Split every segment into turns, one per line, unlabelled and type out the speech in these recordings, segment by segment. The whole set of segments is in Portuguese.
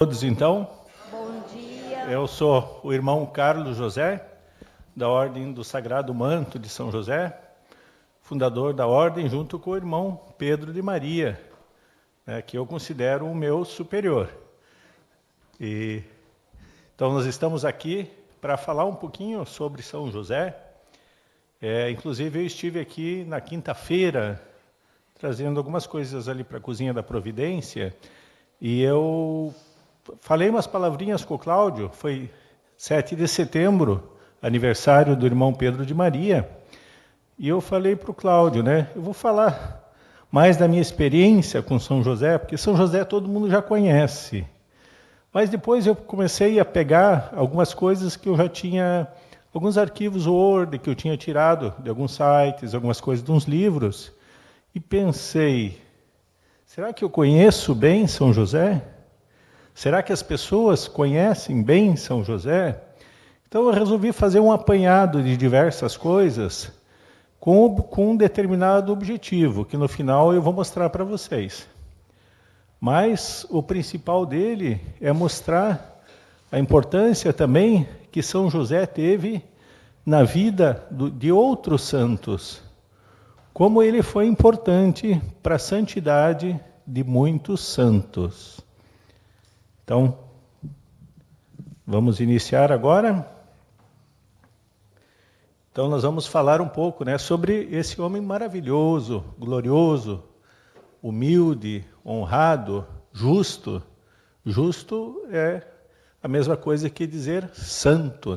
Todos então,
Bom dia.
eu sou o irmão Carlos José, da Ordem do Sagrado Manto de São José, fundador da Ordem, junto com o irmão Pedro de Maria, que eu considero o meu superior. Então nós estamos aqui para falar um pouquinho sobre São José. Inclusive eu estive aqui na quinta-feira, trazendo algumas coisas ali para a Cozinha da Providência, e eu falei umas palavrinhas com o Cláudio. Foi 7 de setembro, aniversário do irmão Pedro de Maria, e eu falei para o Cláudio, eu vou falar mais da minha experiência com São José, porque São José todo mundo já conhece, mas depois eu comecei a pegar algumas coisas que eu já tinha, alguns arquivos Word que eu tinha tirado de alguns sites, algumas coisas de uns livros, e pensei, será que eu conheço bem São José? Será que as pessoas conhecem bem São José? Então eu resolvi fazer um apanhado de diversas coisas com um determinado objetivo, que no final eu vou mostrar para vocês. Mas o principal dele é mostrar a importância também que São José teve na vida de outros santos, como ele foi importante para a santidade de muitos santos. Então, vamos iniciar agora. Então, nós vamos falar um pouco sobre esse homem maravilhoso, glorioso, humilde, honrado, justo. Justo é a mesma coisa que dizer santo,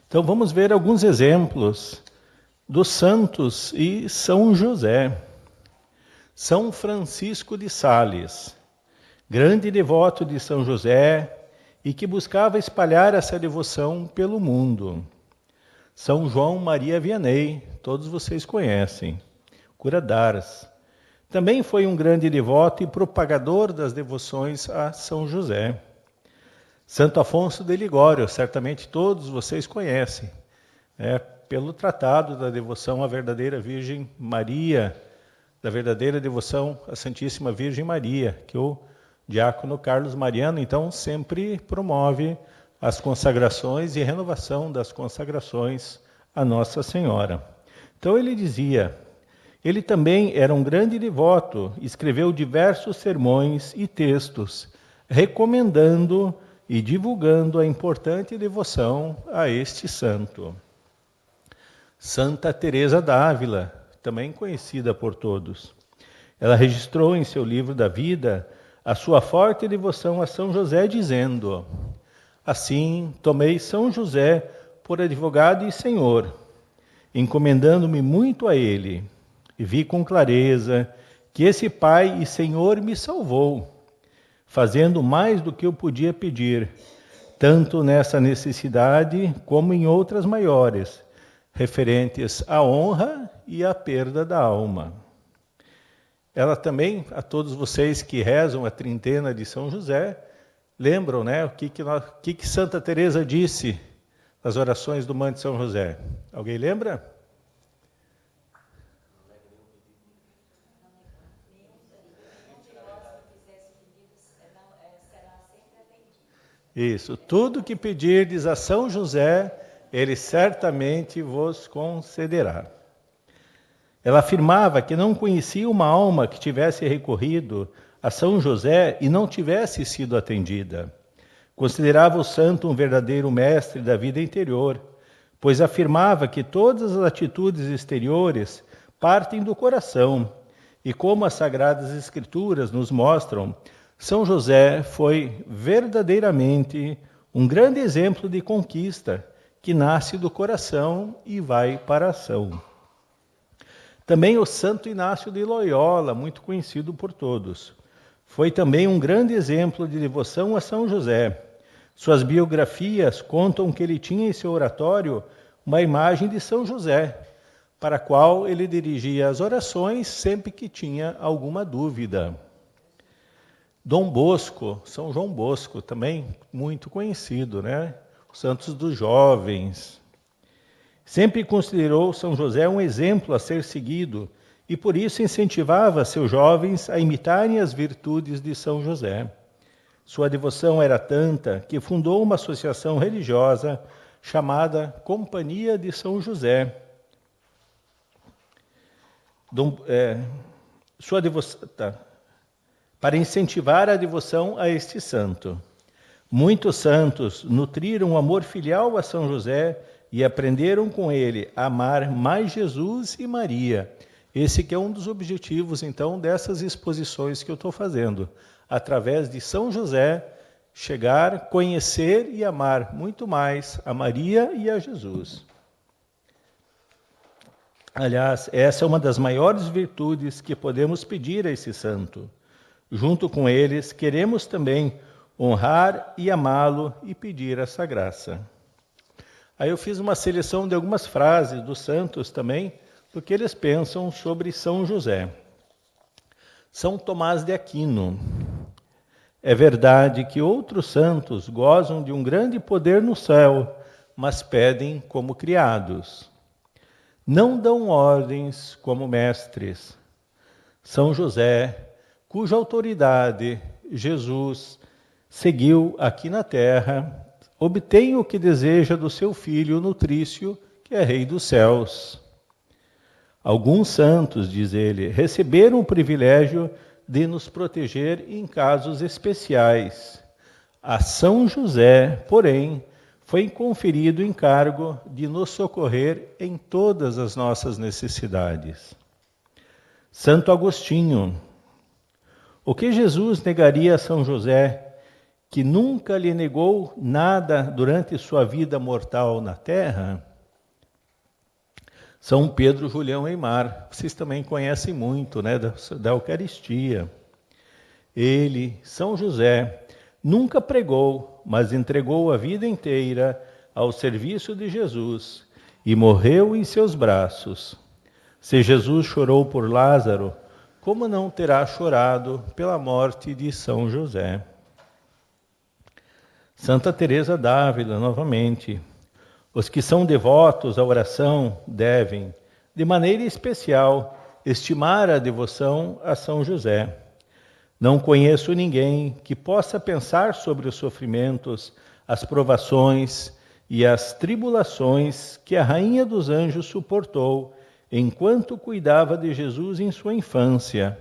Então vamos ver alguns exemplos dos santos e São José. São Francisco de Sales, grande devoto de São José e que buscava espalhar essa devoção pelo mundo. São João Maria Vianney, todos vocês conhecem, cura d'Ars. Também foi um grande devoto e propagador das devoções a São José. Santo Afonso de Ligório, certamente todos vocês conhecem, pelo tratado da devoção à verdadeira Virgem Maria, da verdadeira devoção à Santíssima Virgem Maria, que o diácono Carlos Mariano, então, sempre promove as consagrações e renovação das consagrações a Nossa Senhora. Então ele dizia, ele também era um grande devoto, escreveu diversos sermões e textos, recomendando e divulgando a importante devoção a este santo. Santa Teresa d'Ávila, também conhecida por todos. Ela registrou em seu livro da vida a sua forte devoção a São José, dizendo: assim, tomei São José por advogado e senhor, encomendando-me muito a ele, e vi com clareza que esse Pai e Senhor me salvou, fazendo mais do que eu podia pedir, tanto nessa necessidade como em outras maiores, referentes à honra e à perda da alma. Ela também, a todos vocês que rezam a trintena de São José, lembram, o que Santa Teresa disse nas orações do Manto de São José? Alguém lembra? Isso, tudo que pedirdes a São José, ele certamente vos concederá. Ela afirmava que não conhecia uma alma que tivesse recorrido a São José e não tivesse sido atendida. Considerava o santo um verdadeiro mestre da vida interior, pois afirmava que todas as atitudes exteriores partem do coração, e como as Sagradas Escrituras nos mostram, São José foi verdadeiramente um grande exemplo de conquista que nasce do coração e vai para a ação. Também o Santo Inácio de Loyola, muito conhecido por todos, foi também um grande exemplo de devoção a São José. Suas biografias contam que ele tinha em seu oratório uma imagem de São José, para a qual ele dirigia as orações sempre que tinha alguma dúvida. Dom Bosco, São João Bosco, também muito conhecido, Os santos dos jovens. Sempre considerou São José um exemplo a ser seguido e por isso incentivava seus jovens a imitarem as virtudes de São José. Sua devoção era tanta que fundou uma associação religiosa chamada Companhia de São José. Para incentivar a devoção a este santo. Muitos santos nutriram um amor filial a São José e aprenderam com ele a amar mais Jesus e Maria. Esse que é um dos objetivos, então, dessas exposições que eu estou fazendo. Através de São José, chegar, conhecer e amar muito mais a Maria e a Jesus. Aliás, essa é uma das maiores virtudes que podemos pedir a esse santo. Junto com eles, queremos também honrar e amá-lo e pedir essa graça. Aí eu fiz uma seleção de algumas frases dos santos também, do que eles pensam sobre São José. São Tomás de Aquino. É verdade que outros santos gozam de um grande poder no céu, mas pedem como criados. Não dão ordens como mestres. São José, cuja autoridade Jesus seguiu aqui na terra, obtém o que deseja do seu filho nutrício, que é Rei dos céus. Alguns santos, diz ele, receberam o privilégio de nos proteger em casos especiais. A São José, porém, foi conferido o encargo de nos socorrer em todas as nossas necessidades. Santo Agostinho. O que Jesus negaria a São José, que nunca lhe negou nada durante sua vida mortal na terra? São Pedro Julião Eymar, vocês também conhecem muito, né, da Eucaristia. Ele, São José, nunca pregou, mas entregou a vida inteira ao serviço de Jesus e morreu em seus braços. Se Jesus chorou por Lázaro, como não terá chorado pela morte de São José? Santa Teresa d'Ávila, novamente. Os que são devotos à oração devem, de maneira especial, estimar a devoção a São José. Não conheço ninguém que possa pensar sobre os sofrimentos, as provações e as tribulações que a Rainha dos Anjos suportou enquanto cuidava de Jesus em sua infância,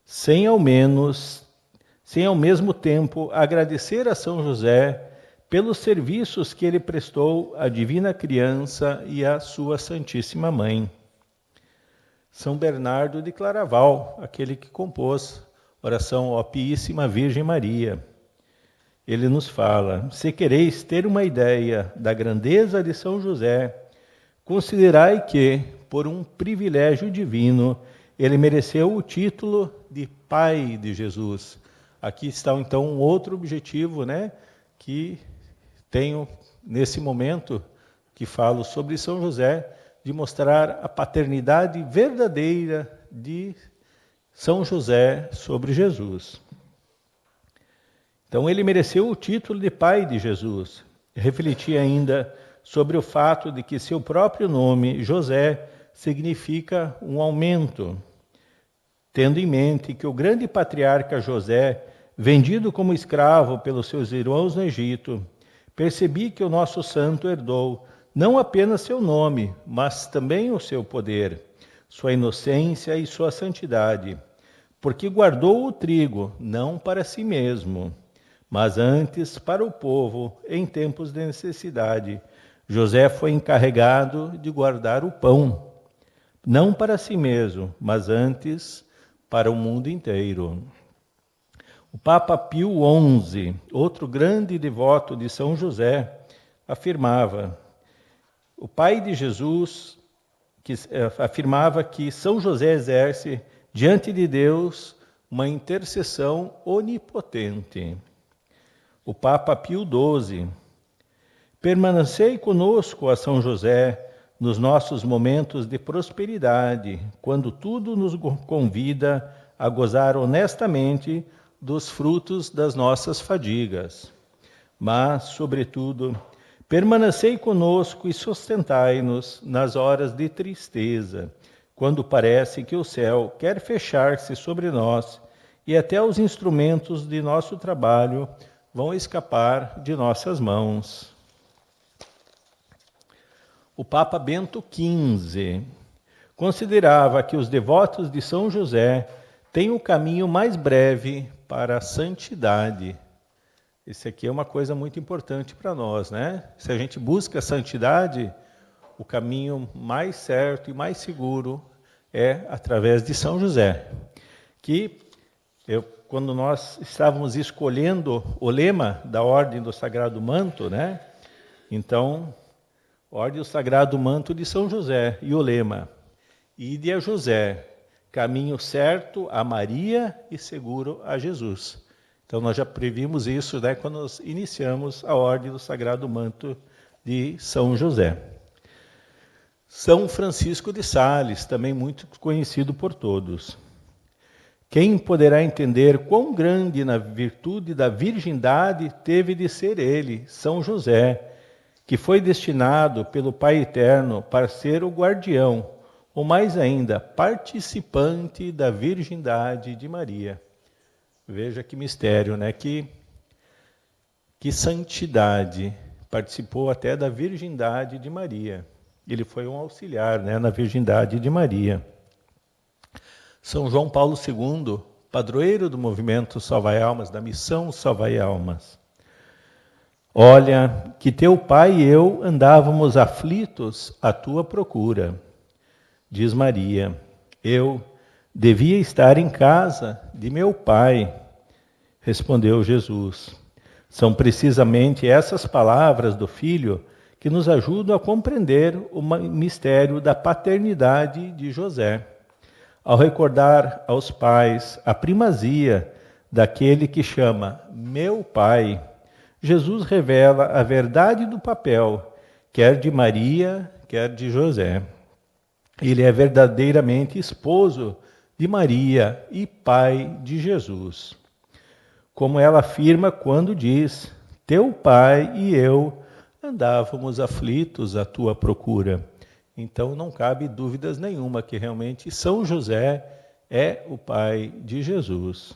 sem ao mesmo tempo agradecer a São José pelos serviços que ele prestou à Divina Criança e à sua Santíssima Mãe. São Bernardo de Claraval, aquele que compôs oração Ó Piíssima Virgem Maria. Ele nos fala: se quereis ter uma ideia da grandeza de São José, considerai que, por um privilégio divino, ele mereceu o título de Pai de Jesus. Aqui está então um outro objetivo, né, que tenho nesse momento que falo sobre São José, de mostrar a paternidade verdadeira de São José sobre Jesus. Então ele mereceu o título de Pai de Jesus. Refleti ainda sobre o fato de que seu próprio nome, José, significa um aumento, tendo em mente que o grande patriarca José, vendido como escravo pelos seus irmãos no Egito, percebi que o nosso santo herdou não apenas seu nome, mas também o seu poder, sua inocência e sua santidade, porque guardou o trigo não para si mesmo, mas antes para o povo em tempos de necessidade. José foi encarregado de guardar o pão, não para si mesmo, mas antes para o mundo inteiro. O Papa Pio XI, outro grande devoto de São José, afirmava: o Pai de Jesus afirmava que São José exerce diante de Deus uma intercessão onipotente. O Papa Pio XII: permanecei conosco, a São José, nos nossos momentos de prosperidade, quando tudo nos convida a gozar honestamente dos frutos das nossas fadigas. Mas, sobretudo, Permanecei conosco e sustentai-nos nas horas de tristeza, quando parece que o céu quer fechar-se sobre nós e até os instrumentos de nosso trabalho vão escapar de nossas mãos. O Papa Bento XV considerava que os devotos de São José têm o caminho mais breve para a santidade. Isso aqui é uma coisa muito importante para nós, né? Se a gente busca a santidade, o caminho mais certo e mais seguro é através de São José. Quando nós estávamos escolhendo o lema da Ordem do Sagrado Manto, né? Então, Ordem do Sagrado Manto de São José, e o lema: Ide a José, caminho certo a Maria e seguro a Jesus. Então nós já previmos isso, né, quando nós iniciamos a Ordem do Sagrado Manto de São José. São Francisco de Sales, também muito conhecido por todos. Quem poderá entender quão grande na virtude da virgindade teve de ser ele, São José, que foi destinado pelo Pai Eterno para ser o guardião, ou mais ainda, participante da virgindade de Maria. Veja que mistério, né? Que santidade. Participou até da virgindade de Maria. Ele foi um auxiliar, né, na virgindade de Maria. São João Paulo II, padroeiro do movimento Salvai Almas, da missão Salvai Almas. Olha, que teu pai e eu andávamos aflitos à tua procura. Diz Maria, eu devia estar em casa de meu pai. Respondeu Jesus. São precisamente essas palavras do Filho que nos ajudam a compreender o mistério da paternidade de José. Ao recordar aos pais a primazia daquele que chama meu pai, Jesus revela a verdade do papel, quer de Maria, quer de José. Ele é verdadeiramente esposo de Maria e pai de Jesus. Como ela afirma quando diz, teu pai e eu andávamos aflitos à tua procura. Então não cabe dúvidas nenhuma que realmente São José é o pai de Jesus.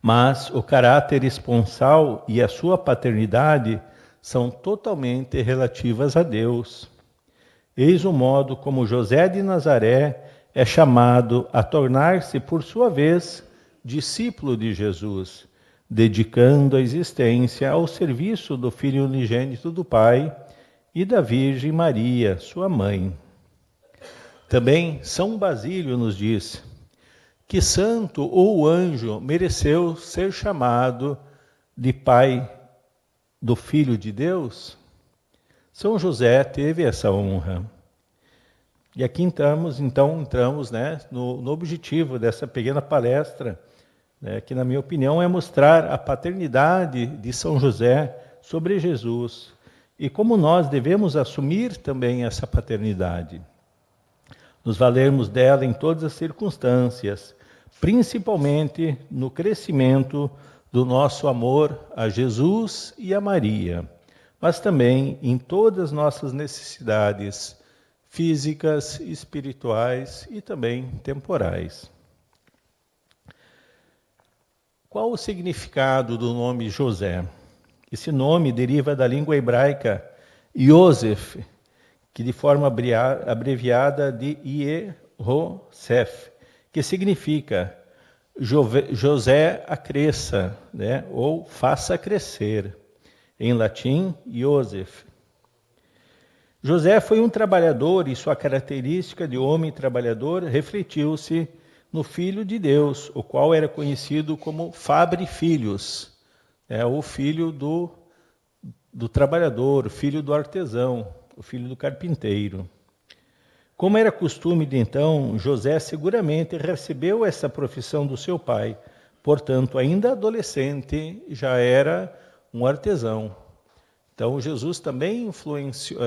Mas o caráter esponsal e a sua paternidade são totalmente relativas a Deus. Eis o modo como José de Nazaré é chamado a tornar-se, por sua vez, discípulo de Jesus, dedicando a existência ao serviço do Filho unigênito do Pai e da Virgem Maria, sua mãe. Também São Basílio nos diz: que santo ou anjo mereceu ser chamado de pai do Filho de Deus? São José teve essa honra. E aqui entramos, né, no objetivo dessa pequena palestra, né, que, na minha opinião, é mostrar a paternidade de São José sobre Jesus e como nós devemos assumir também essa paternidade. Nos valermos dela em todas as circunstâncias, principalmente no crescimento do nosso amor a Jesus e a Maria, mas também em todas as nossas necessidades físicas, espirituais e também temporais. Qual o significado do nome José? Esse nome deriva da língua hebraica Yosef, que de forma abreviada de Iehosef, que significa José acresça, né? Ou faça crescer. Em latim, Iosef. José foi um trabalhador e sua característica de homem trabalhador refletiu-se no Filho de Deus, o qual era conhecido como Fabre Filhos, o filho do trabalhador, o filho do artesão, o filho do carpinteiro. Como era costume de então, José seguramente recebeu essa profissão do seu pai, portanto, ainda adolescente, já era um artesão. Então,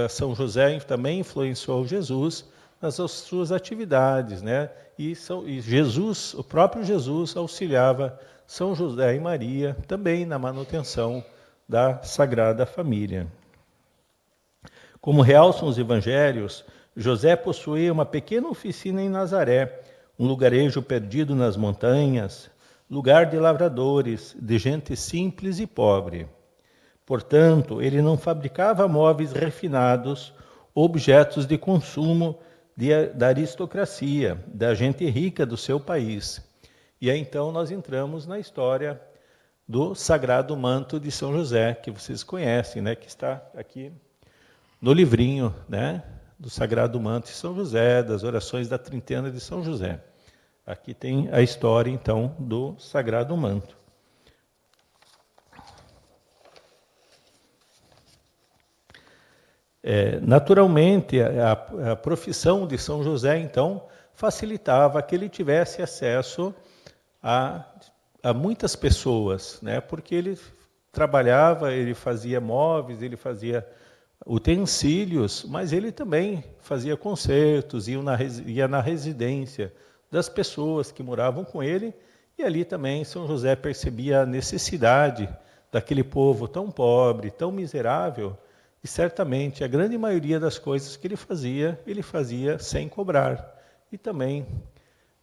São José também influenciou Jesus nas suas atividades, né? E Jesus, o próprio Jesus, auxiliava São José e Maria também na manutenção da Sagrada Família. Como realçam os evangelhos, José possuía uma pequena oficina em Nazaré, um lugarejo perdido nas montanhas, lugar de lavradores, de gente simples e pobre. Portanto, ele não fabricava móveis refinados, objetos de consumo da aristocracia, da gente rica do seu país. E aí então nós entramos na história do Sagrado Manto de São José, que vocês conhecem, né, que está aqui no livrinho, né, do Sagrado Manto de São José, das orações da Trintena de São José. Aqui tem a história, então, do Sagrado Manto. Naturalmente, a profissão de São José, então, facilitava que ele tivesse acesso a muitas pessoas, né? Porque ele trabalhava, ele fazia móveis, ele fazia utensílios, mas ele também fazia concertos, ia na residência das pessoas que moravam com ele, e ali também São José percebia a necessidade daquele povo tão pobre, tão miserável, e certamente a grande maioria das coisas que ele fazia sem cobrar. E também,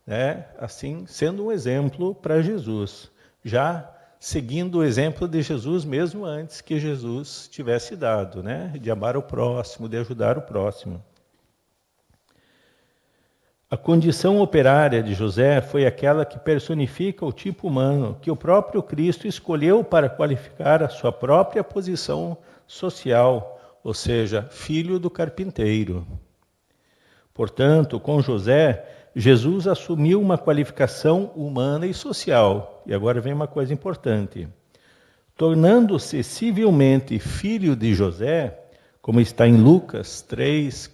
né, assim, sendo um exemplo para Jesus, já seguindo o exemplo de Jesus mesmo antes que Jesus tivesse dado, né, de amar o próximo, de ajudar o próximo. A condição operária de José foi aquela que personifica o tipo humano que o próprio Cristo escolheu para qualificar a sua própria posição social, ou seja, filho do carpinteiro. Portanto, com José, Jesus assumiu uma qualificação humana e social. E agora vem uma coisa importante. Tornando-se civilmente filho de José, como está em Lucas 3,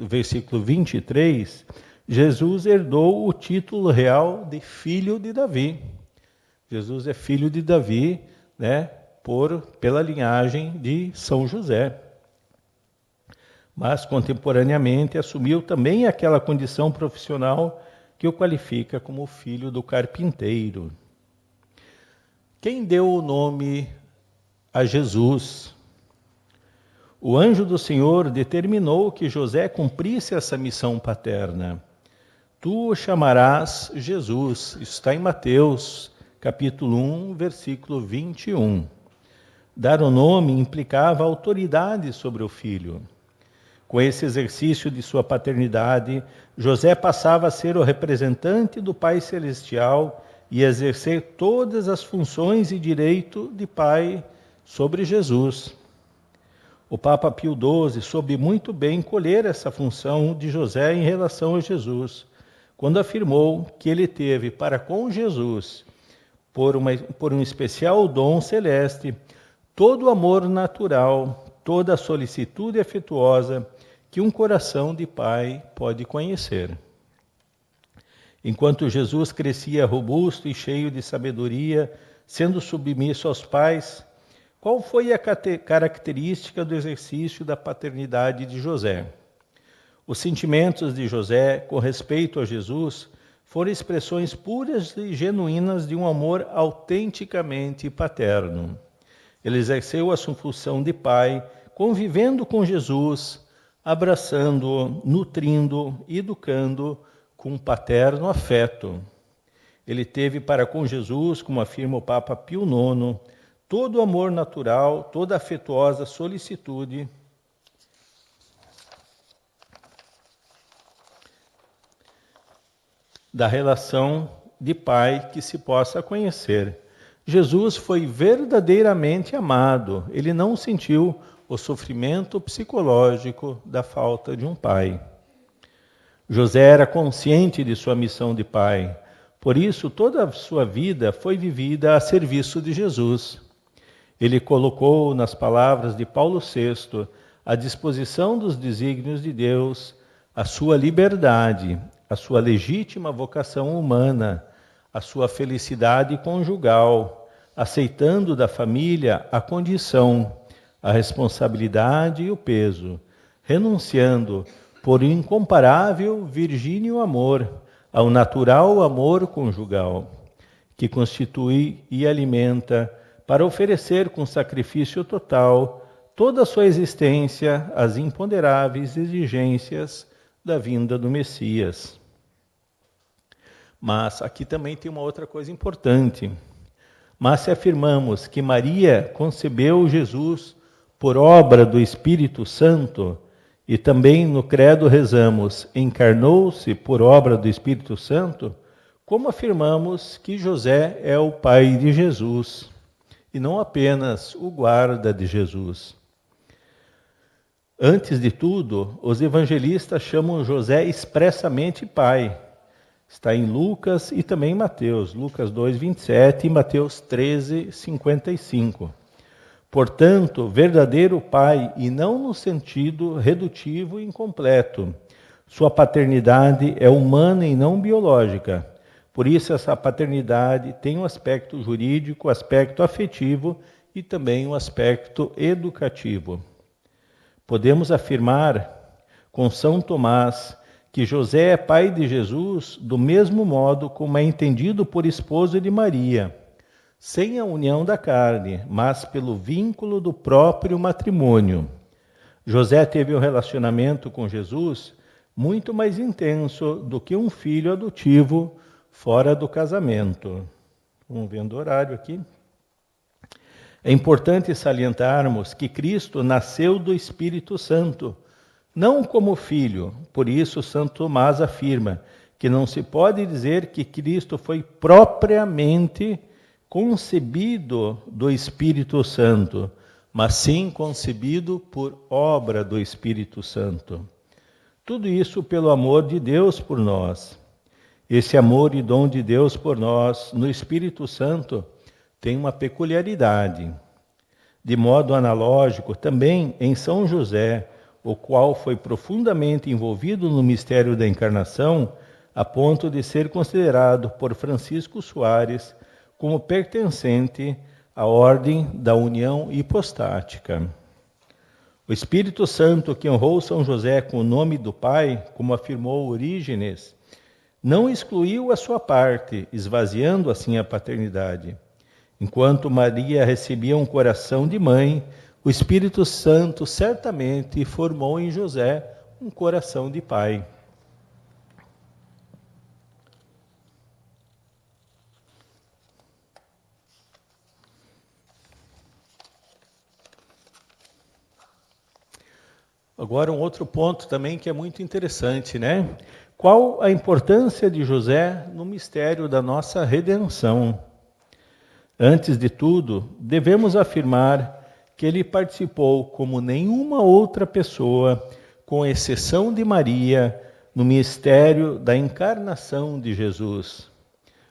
versículo 23, Jesus herdou o título real de filho de Davi. Jesus é filho de Davi, né, pela linhagem de São José. Mas, contemporaneamente, assumiu também aquela condição profissional que o qualifica como filho do carpinteiro. Quem deu o nome a Jesus? O anjo do Senhor determinou que José cumprisse essa missão paterna. Tu o chamarás Jesus. Isso está em Mateus, capítulo 1, versículo 21. Dar o nome implicava autoridade sobre o filho. Com esse exercício de sua paternidade, José passava a ser o representante do Pai Celestial e exercer todas as funções e direito de pai sobre Jesus. O Papa Pio XII soube muito bem colher essa função de José em relação a Jesus, quando afirmou que ele teve para com Jesus, por um especial dom celeste, todo o amor natural, toda a solicitude afetuosa que um coração de pai pode conhecer. Enquanto Jesus crescia robusto e cheio de sabedoria, sendo submisso aos pais, qual foi a característica do exercício da paternidade de José? Os sentimentos de José com respeito a Jesus foram expressões puras e genuínas de um amor autenticamente paterno. Ele exerceu a sua função de pai, convivendo com Jesus, abraçando-o, nutrindo, educando com um paterno afeto. Ele teve para com Jesus, como afirma o Papa Pio IX, todo o amor natural, toda a afetuosa solicitude da relação de pai que se possa conhecer. Jesus foi verdadeiramente amado, ele não sentiu o sofrimento psicológico da falta de um pai. José era consciente de sua missão de pai, por isso toda a sua vida foi vivida a serviço de Jesus. Ele colocou, nas palavras de Paulo VI, à disposição dos desígnios de Deus, a sua liberdade, a sua legítima vocação humana, a sua felicidade conjugal, aceitando da família a condição, a responsabilidade e o peso, renunciando por incomparável virgíneo amor ao natural amor conjugal, que constitui e alimenta para oferecer com sacrifício total toda a sua existência às imponderáveis exigências da vinda do Messias. Mas aqui também tem uma outra coisa importante. Mas se afirmamos que Maria concebeu Jesus por obra do Espírito Santo, e também no credo rezamos, encarnou-se por obra do Espírito Santo, como afirmamos que José é o pai de Jesus, e não apenas o guarda de Jesus? Antes de tudo, os evangelistas chamam José expressamente pai. Está em Lucas e também em Mateus, Lucas 2:27 e Mateus 13:55. Portanto, verdadeiro pai, e não no sentido redutivo e incompleto. Sua paternidade é humana e não biológica. Por isso, essa paternidade tem um aspecto jurídico, aspecto afetivo e também um aspecto educativo. Podemos afirmar com São Tomás que José é pai de Jesus do mesmo modo como é entendido por esposo de Maria, sem a união da carne, mas pelo vínculo do próprio matrimônio. José teve um relacionamento com Jesus muito mais intenso do que um filho adotivo fora do casamento. Vamos vendo o horário aqui. É importante salientarmos que Cristo nasceu do Espírito Santo, não como filho. Por isso, Santo Tomás afirma que não se pode dizer que Cristo foi propriamente concebido do Espírito Santo, mas sim concebido por obra do Espírito Santo. Tudo isso pelo amor de Deus por nós. Esse amor e dom de Deus por nós no Espírito Santo tem uma peculiaridade. De modo analógico, também em São José, o qual foi profundamente envolvido no mistério da encarnação, a ponto de ser considerado por Francisco Soares como pertencente à ordem da união hipostática. O Espírito Santo, que honrou São José com o nome do Pai, como afirmou Orígenes, não excluiu a sua parte, esvaziando assim a paternidade. Enquanto Maria recebia um coração de mãe, o Espírito Santo certamente formou em José um coração de pai. Agora um outro ponto também que é muito interessante, né? Qual a importância de José no mistério da nossa redenção? Antes de tudo, devemos afirmar que ele participou como nenhuma outra pessoa, com exceção de Maria, no mistério da encarnação de Jesus.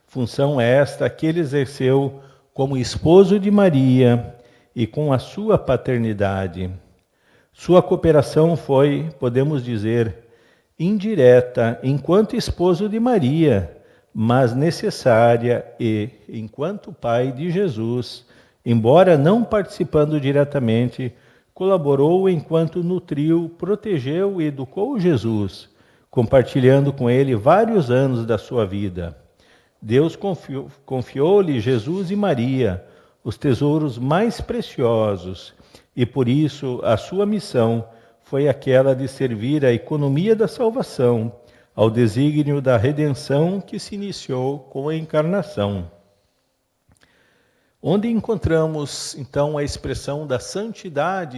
Função esta que ele exerceu como esposo de Maria e com a sua paternidade. Sua cooperação foi, podemos dizer, indireta enquanto esposo de Maria, mas necessária e, enquanto pai de Jesus, embora não participando diretamente, colaborou enquanto nutriu, protegeu e educou Jesus, compartilhando com ele vários anos da sua vida. Deus confiou-lhe Jesus e Maria, os tesouros mais preciosos, e por isso a sua missão foi aquela de servir à economia da salvação, ao desígnio da redenção que se iniciou com a encarnação. Onde encontramos, então, a expressão da santidade